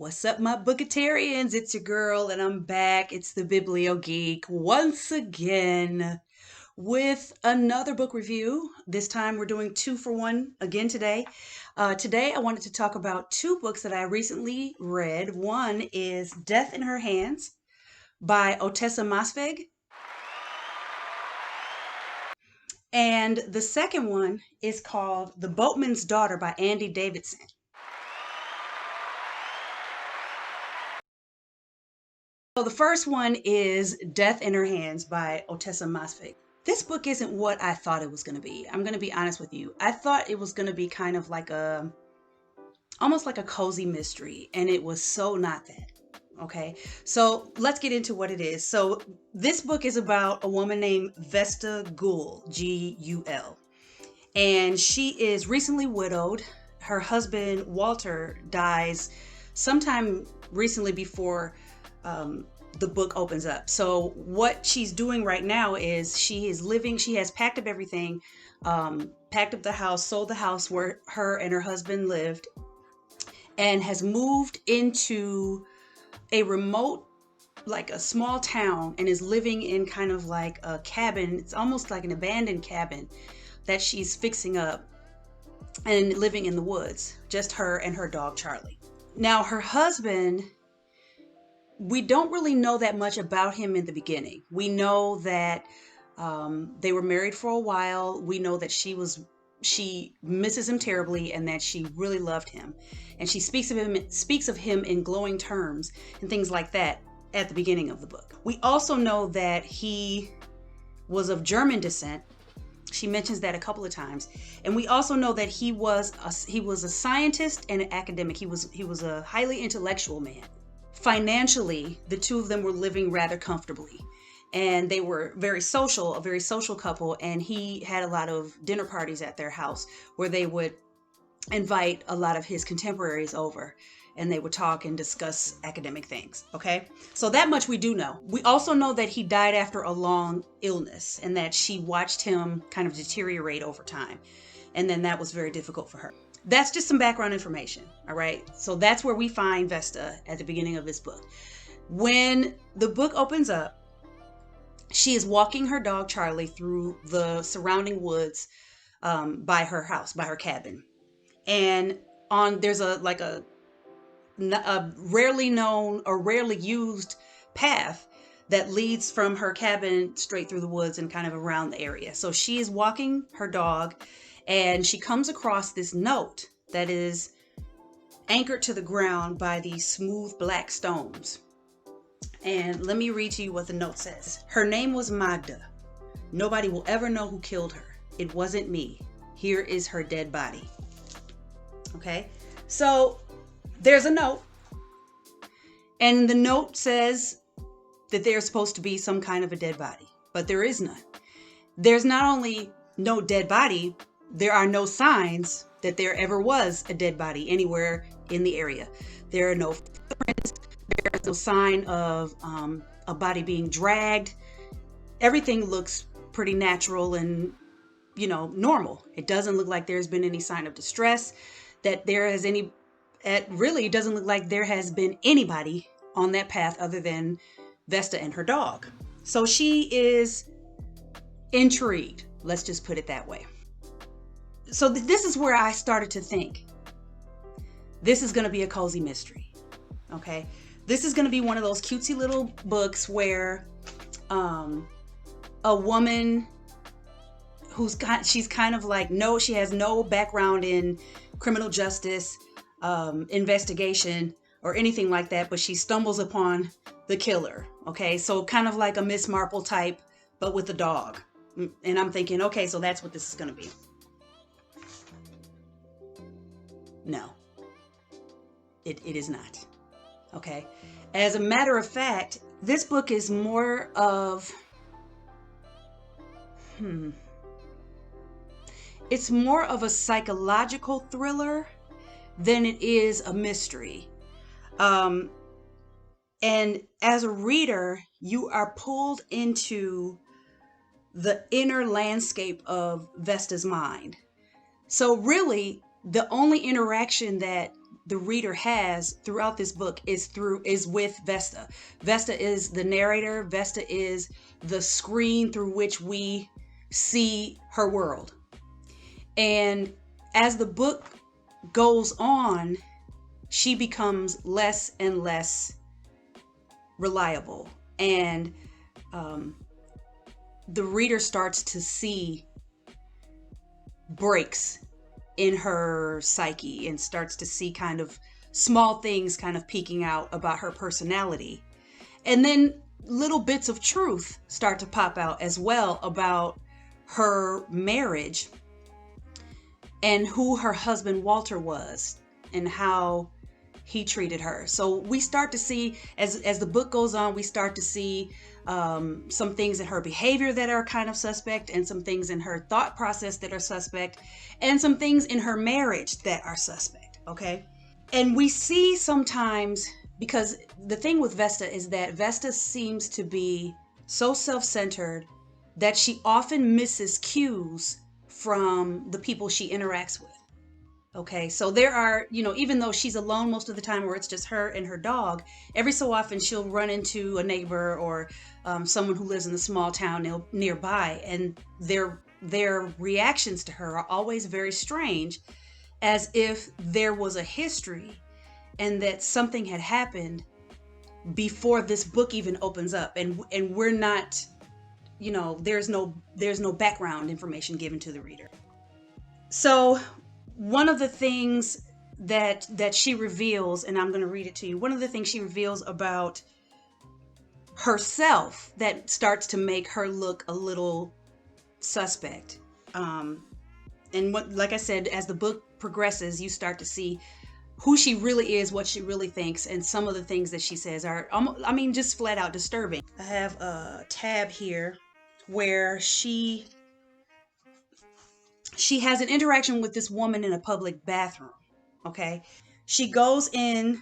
What's up, my bookatarians? It's your girl, and I'm back. It's the Biblio Geek once again with another book review. This time we're doing 2-for-1 again today. Today I wanted to talk about two books that I recently read. One is Death in Her Hands by Ottessa Moshfegh. And the second one is called The Boatman's Daughter by Andy Davidson. So the first one is Death in Her Hands by Ottessa Moshfegh. This book isn't what I thought it was going to be. I'm going to be honest with you. I thought it was going to be kind of like almost like a cozy mystery, and it was so not that. Okay, so let's get into what it is. So this book is about a woman named Vesta Gul, Gul, and she is recently widowed. Her husband Walter dies sometime recently before the book opens up. So what she's doing right now is she has packed up everything, packed up the house, sold the house where her and her husband lived, and has moved into a remote, like a small town, and is living in kind of like a cabin. It's almost like an abandoned cabin that she's fixing up and living in the woods, just her and her dog Charlie. Now her husband, we don't really know that much about him in the beginning. We know that they were married for a while. We know that she misses him terribly and that she really loved him. And she speaks of him in glowing terms and things like that at the beginning of the book. We also know that he was of German descent. She mentions that a couple of times. And we also know that he was a scientist and an academic. He was a highly intellectual man. Financially, the two of them were living rather comfortably, and they were a very social couple, and he had a lot of dinner parties at their house where they would invite a lot of his contemporaries over, and they would talk and discuss academic things. Okay, so that much we do know. We also know that he died after a long illness, and that she watched him kind of deteriorate over time, and then that was very difficult for her. That's just some background information, all right? So that's where we find Vesta at the beginning of this book. When the book opens up, she is walking her dog Charlie through the surrounding woods by her house, by her cabin. And there's a rarely known or rarely used path that leads from her cabin straight through the woods and kind of around the area. So she is walking her dog, and she comes across this note that is anchored to the ground by these smooth black stones. And let me read to you what the note says. Her name was Magda. Nobody will ever know who killed her. It wasn't me. Here is her dead body. Okay, so there's a note, and the note says that there's supposed to be some kind of a dead body, but there is none. There's not only no dead body, there are no signs that there ever was a dead body anywhere in the area. There are no footprints. There's no sign of a body being dragged. Everything looks pretty natural and, normal. It doesn't look like there's been any sign of distress, that there has any. It really doesn't look like there has been anybody on that path other than Vesta and her dog. So she is intrigued. Let's just put it that way. So this is where I started to think, this is going to be a cozy mystery. Okay. This is going to be one of those cutesy little books where a woman she's kind of like, she has no background in criminal justice, investigation or anything like that, but she stumbles upon the killer. Okay. So kind of like a Miss Marple type, but with a dog. And I'm thinking, okay, so that's what this is going to be. No, it is not. Okay. As a matter of fact, this book is more of, it's more of a psychological thriller than it is a mystery. And as a reader, you are pulled into the inner landscape of Vesta's mind. So really, the only interaction that the reader has throughout this book is with Vesta. Vesta is the narrator. Vesta is the screen through which we see her world. And as the book goes on, she becomes less and less reliable. And the reader starts to see breaks in her psyche and starts to see kind of small things kind of peeking out about her personality. And then little bits of truth start to pop out as well about her marriage and who her husband Walter was and how he treated her. So we start to see, as the book goes on, we start to see some things in her behavior that are kind of suspect, and some things in her thought process that are suspect, and some things in her marriage that are suspect. Okay. And we see sometimes, because the thing with Vesta is that Vesta seems to be so self-centered that she often misses cues from the people she interacts with. Okay, so there are, even though she's alone most of the time, where it's just her and her dog, every so often she'll run into a neighbor or someone who lives in the small town nearby, and their reactions to her are always very strange, as if there was a history and that something had happened before this book even opens up, and we're not, there's no background information given to the reader. So one of the things that she reveals, and I'm going to read it to you, one of the things she reveals about herself that starts to make her look a little suspect. And like I said, as the book progresses, you start to see who she really is, what she really thinks, and some of the things that she says are, just flat out disturbing. I have a tab here where she has an interaction with this woman in a public bathroom. Okay. She goes in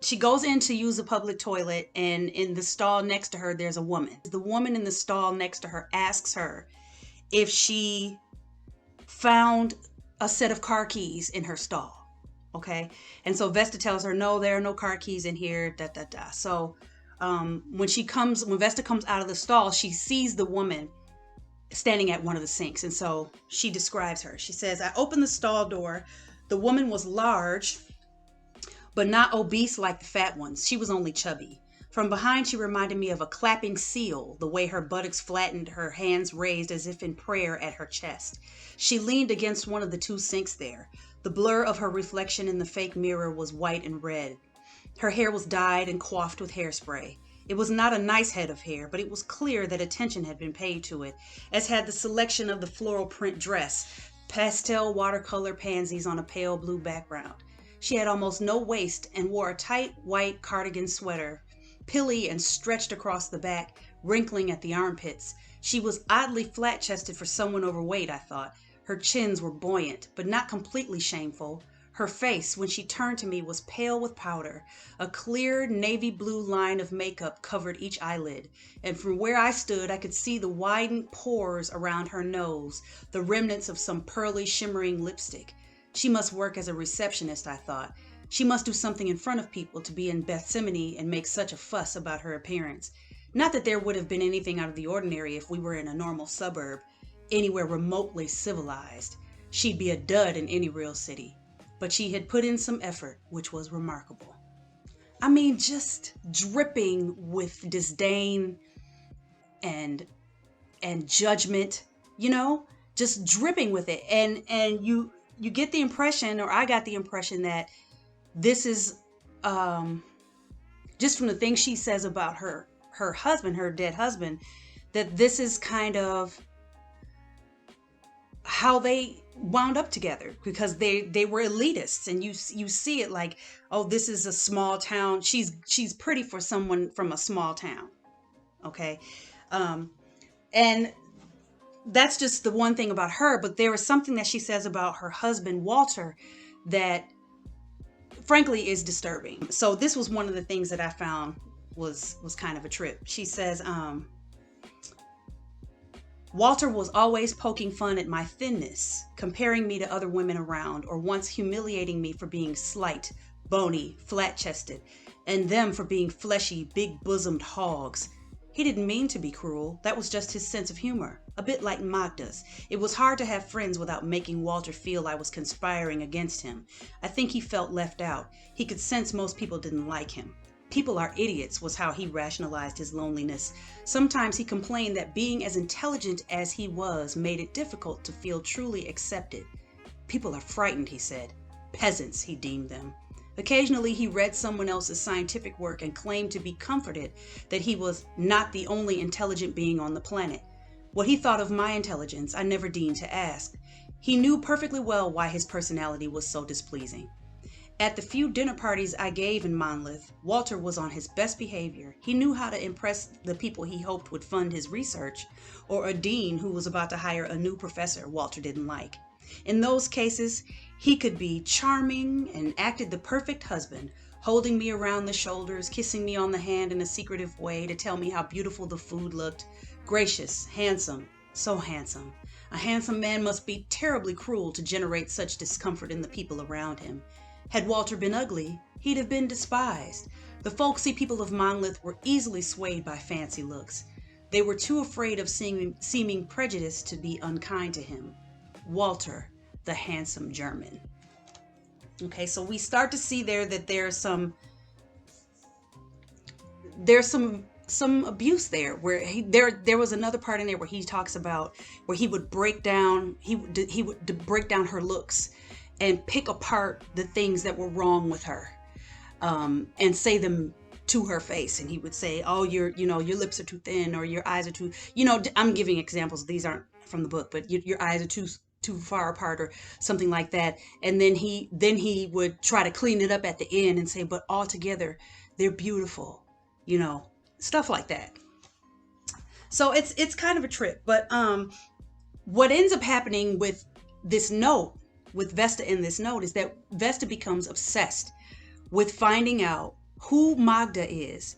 to use a public toilet, and in the stall next to her, there's a woman. The woman in the stall next to her asks her if she found a set of car keys in her stall. Okay. And so Vesta tells her, no, there are no car keys in here, So, when Vesta comes out of the stall, she sees the woman standing at one of the sinks. And so she describes her. She says, I opened the stall door. The woman was large, but not obese like the fat ones. She was only chubby. From behind, she reminded me of a clapping seal, the way her buttocks flattened, her hands raised as if in prayer at her chest. She leaned against one of the two sinks there. The blur of her reflection in the fake mirror was white and red. Her hair was dyed and coiffed with hairspray. It was not a nice head of hair, but it was clear that attention had been paid to it, as had the selection of the floral print dress, pastel watercolor pansies on a pale blue background. She had almost no waist and wore a tight white cardigan sweater, pilly and stretched across the back, wrinkling at the armpits. She was oddly flat-chested for someone overweight, I thought. Her chins were buoyant, but not completely shameful. Her face, when she turned to me, was pale with powder. A clear navy blue line of makeup covered each eyelid, and from where I stood I could see the widened pores around her nose, the remnants of some pearly shimmering lipstick. She must work as a receptionist, I thought. She must do something in front of people to be in Bethsemane and make such a fuss about her appearance. Not that there would have been anything out of the ordinary if we were in a normal suburb, anywhere remotely civilized. She'd be a dud in any real city. But she had put in some effort, which was remarkable. Just dripping with disdain and judgment, just dripping with it. And you get the impression, or I got the impression, that this is just from the things she says about her husband, her dead husband, that this is kind of how they wound up together, because they were elitists, and you see it like, oh, this is a small town. She's pretty for someone from a small town. Okay. And that's just the one thing about her, but there is something that she says about her husband, Walter, that frankly is disturbing. So this was one of the things that I found was kind of a trip. She says, Walter was always poking fun at my thinness, comparing me to other women around, or once humiliating me for being slight, bony, flat-chested, and them for being fleshy, big-bosomed hogs. He didn't mean to be cruel. That was just his sense of humor, a bit like Magda's. It was hard to have friends without making Walter feel I was conspiring against him. I think he felt left out. He could sense most people didn't like him. People are idiots was how he rationalized his loneliness. Sometimes he complained that being as intelligent as he was made it difficult to feel truly accepted. People are frightened, he said. Peasants, he deemed them. Occasionally he read someone else's scientific work and claimed to be comforted that he was not the only intelligent being on the planet. What he thought of my intelligence, I never deigned to ask. He knew perfectly well why his personality was so displeasing. At the few dinner parties I gave in Monmouth, Walter was on his best behavior. He knew how to impress the people he hoped would fund his research, or a dean who was about to hire a new professor Walter didn't like. In those cases, he could be charming and acted the perfect husband, holding me around the shoulders, kissing me on the hand in a secretive way to tell me how beautiful the food looked. Gracious, handsome, so handsome. A handsome man must be terribly cruel to generate such discomfort in the people around him. Had Walter been ugly, he'd have been despised. The folksy people of Monmouth were easily swayed by fancy looks. They were too afraid of seeming prejudiced to be unkind to him. Walter, the handsome German. Okay, so we start to see there that there's some abuse there, where there was another part in there where he talks about where he would break down her looks and pick apart the things that were wrong with her, and say them to her face. And he would say, oh, your lips are too thin, or your eyes are too, I'm giving examples. These aren't from the book, but your eyes are too far apart, or something like that. And then he would try to clean it up at the end and say, but all together, they're beautiful, stuff like that. So it's kind of a trip. But what ends up happening with this note, with Vesta in this note, is that Vesta becomes obsessed with finding out who Magda is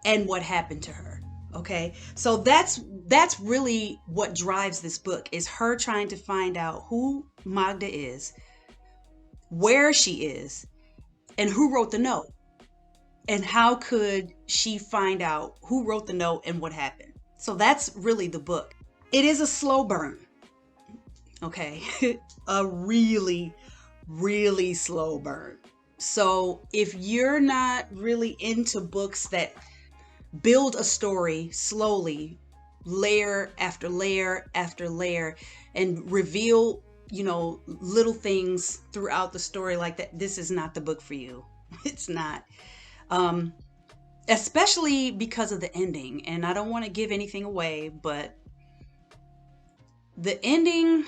and what happened to her. Okay, so that's really what drives this book, is her trying to find out who Magda is, where she is, and who wrote the note, and how could she find out who wrote the note and what happened. So that's really the book. It is a slow burn. Okay, a really, really slow burn. So if you're not really into books that build a story slowly, layer after layer after layer, and reveal, little things throughout the story like that, this is not the book for you. It's not. Especially because of the ending. And I don't want to give anything away, but the ending,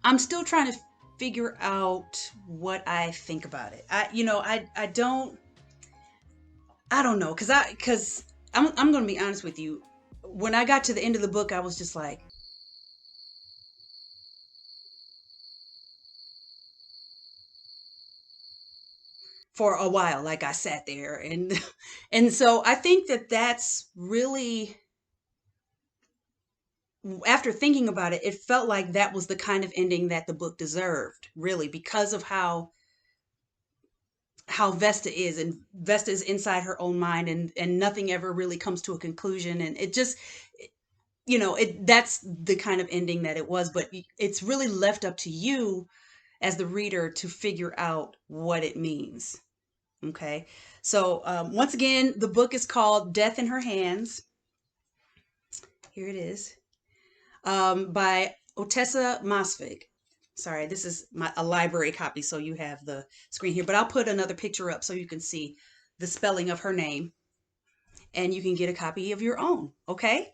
I'm still trying to figure out what I think about it. I don't know, because I'm going to be honest with you. When I got to the end of the book, I was just like, for a while, like I sat there, and and so I think that that's really, after thinking about it, it felt like that was the kind of ending that the book deserved, really, because of how Vesta is, and Vesta is inside her own mind, and nothing ever really comes to a conclusion, and it just, that's the kind of ending that it was. But it's really left up to you as the reader to figure out what it means. Okay, so once again, the book is called Death in Her Hands. Here it is, by Ottessa Moshfegh. Sorry, this is a library copy, so you have the screen here, but I'll put another picture up so you can see the spelling of her name, and you can get a copy of your own, okay?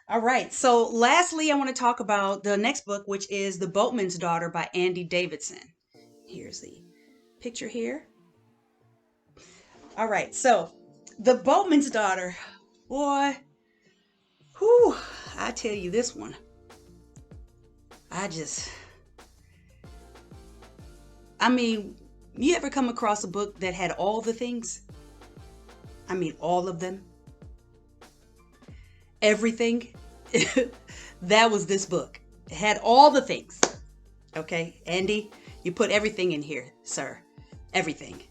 All right, so lastly, I want to talk about the next book, which is The Boatman's Daughter by Andy Davidson. Here's the picture here. All right, so The Boatman's Daughter, boy, whew, I tell you, this one, you ever come across a book that had all the things? I mean, all of them. everything, that was this book. It had all the things. Okay, Andy, you put everything in here, sir. Everything.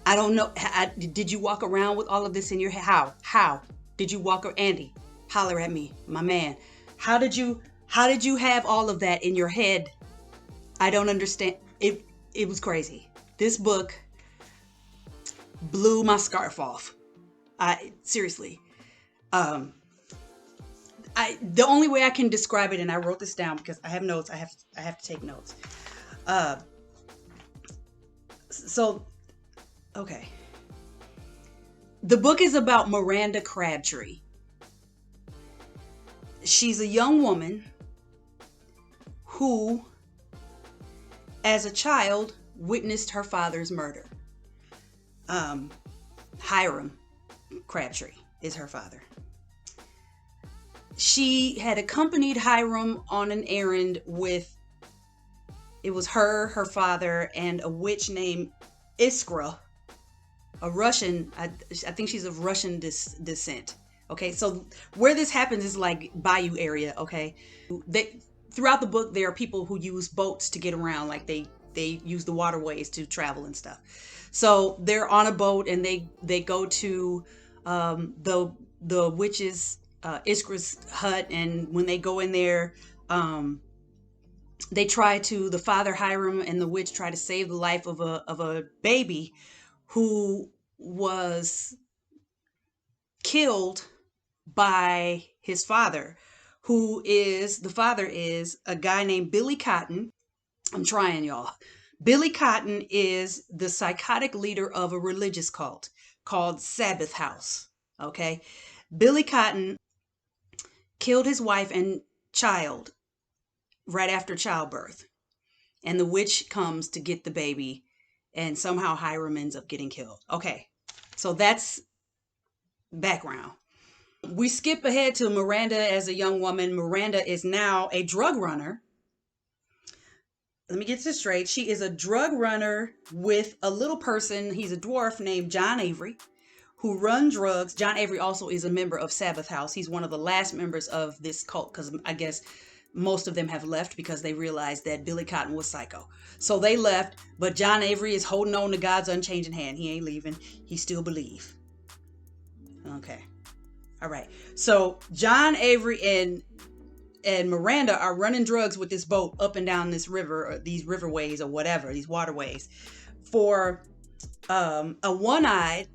I don't know. Did you walk around with all of this in your head? How did you walk? Andy, holler at me, my man. How did you have all of that in your head? I don't understand. It was crazy. This book blew my scarf off. Seriously. The only way I can describe it, and I wrote this down because I have notes. I have to take notes. Okay. The book is about Miranda Crabtree. She's a young woman who, as a child, witnessed her father's murder. Hiram Crabtree is her father. She had accompanied Hiram on an errand with, it was her father, and a witch named Iskra, a Russian, I think she's of Russian descent. Okay, so where this happens is like bayou area, okay? Throughout the book, there are people who use boats to get around, like they use the waterways to travel and stuff. So they're on a boat and they go to the witch's Iskra's hut, and when they go in there, the father Hiram and the witch try to save the life of a baby who was killed by his father, the father is a guy named Billy Cotton. I'm trying, y'all. Billy Cotton is the psychotic leader of a religious cult called Sabbath House. Okay. Billy Cotton killed his wife and child right after childbirth. And the witch comes to get the baby, and somehow Hiram ends up getting killed. Okay. So that's background. We skip ahead to Miranda as a young woman. Miranda is now a drug runner. Let me get this straight. She is a drug runner with a little person. He's a dwarf named John Avery, who run drugs. John Avery also is a member of Sabbath House. He's one of the last members of this cult, because I guess most of them have left because they realized that Billy Cotton was psycho. So they left, but John Avery is holding on to God's unchanging hand. He ain't leaving. He still believes. Okay. All right. So John Avery and Miranda are running drugs with this boat up and down this river, or these riverways or whatever, these waterways, for a one-eyed,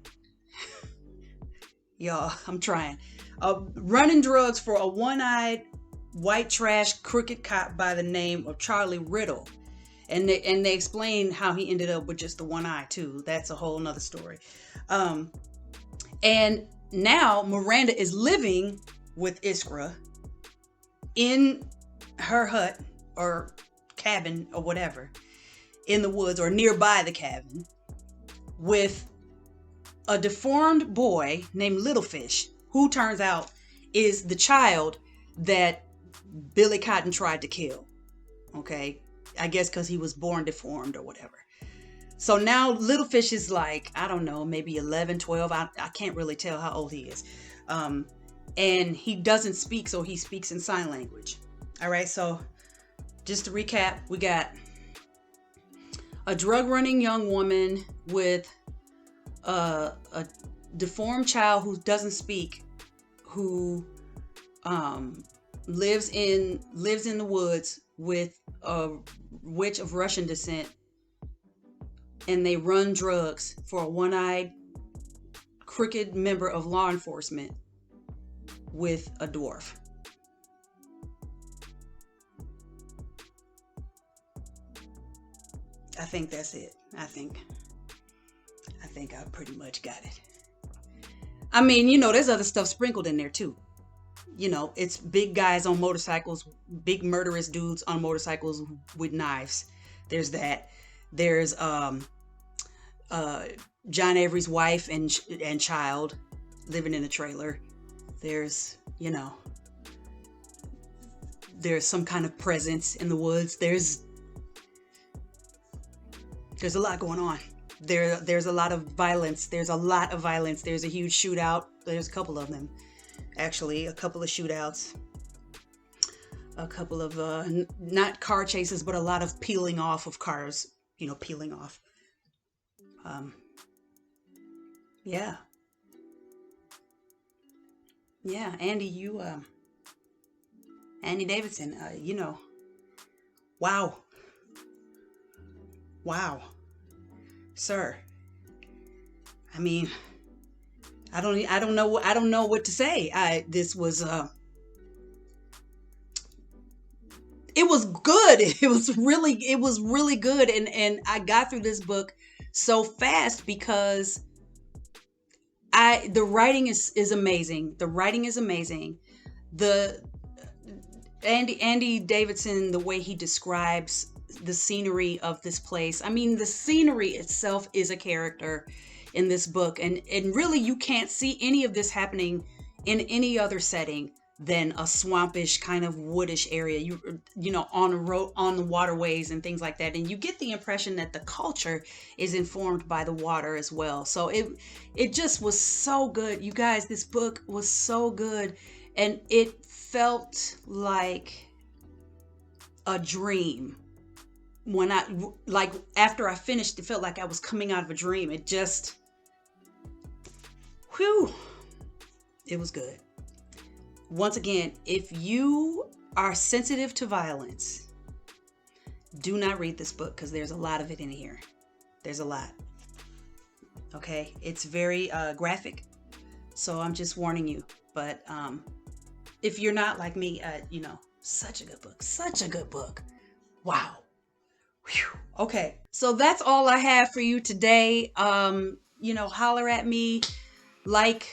y'all, I'm trying, running drugs for a one-eyed white trash crooked cop by the name of Charlie Riddle. And they explain how he ended up with just the one eye too. That's a whole nother story. And now Miranda is living with Iskra in her hut or cabin or whatever in the woods or nearby the cabin with a deformed boy named Littlefish, who turns out is the child that Billy Cotton tried to kill. Okay, I guess because he was born deformed or whatever. So now Littlefish is like, I don't know, maybe 11, 12. I can't really tell how old he is. And he doesn't speak, so he speaks in sign language. All right, so just to recap, we got a drug-running young woman with a deformed child who doesn't speak, who lives in the woods with a witch of Russian descent, and they run drugs for a one-eyed crooked member of law enforcement with a dwarf. I think that's it. I think I pretty much got it. I mean, there's other stuff sprinkled in there too. It's big guys on motorcycles, big murderous dudes on motorcycles with knives. There's that. There's John Avery's wife and child living in a trailer. There's some kind of presence in the woods. There's a lot going on. There's a lot of violence. There's a huge shootout. There's a couple of them. actually, a couple of shootouts, a couple of not car chases, but a lot of peeling off of cars, peeling off. Um, yeah, yeah, Andy Davidson, wow, wow, sir. I mean, I don't know what to say. This was it was good. It was really good, and I got through this book so fast because the writing is amazing. The writing is amazing. The Andy Davidson, the way he describes the scenery of this place. I mean, the scenery itself is a character in this book, and really you can't see any of this happening in any other setting than a swampish kind of woodish area. On the road, on the waterways and things like that, and you get the impression that the culture is informed by the water as well. So it just was so good, you guys. This book was so good, and it felt like a dream. When after I finished, it felt like I was coming out of a dream. It just, whew, it was good. Once again, if you are sensitive to violence, do not read this book, because there's a lot of it in here. There's a lot. Okay, it's very graphic, so I'm just warning you. But if you're not like me, such a good book. Such a good book. Wow. Whew. Okay, so that's all I have for you today. Holler at me, like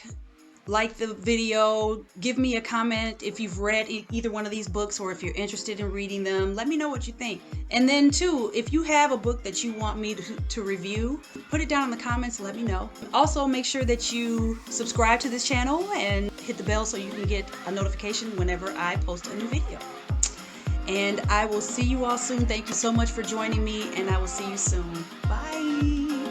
the video, give me a comment if you've read either one of these books, or if you're interested in reading them. Let me know what you think. And then too, if you have a book that you want me to review, put it down in the comments, let me know. Also, make sure that you subscribe to this channel and hit the bell so you can get a notification whenever I post a new video. And I will see you all soon. Thank you so much for joining me, and I will see you soon. Bye.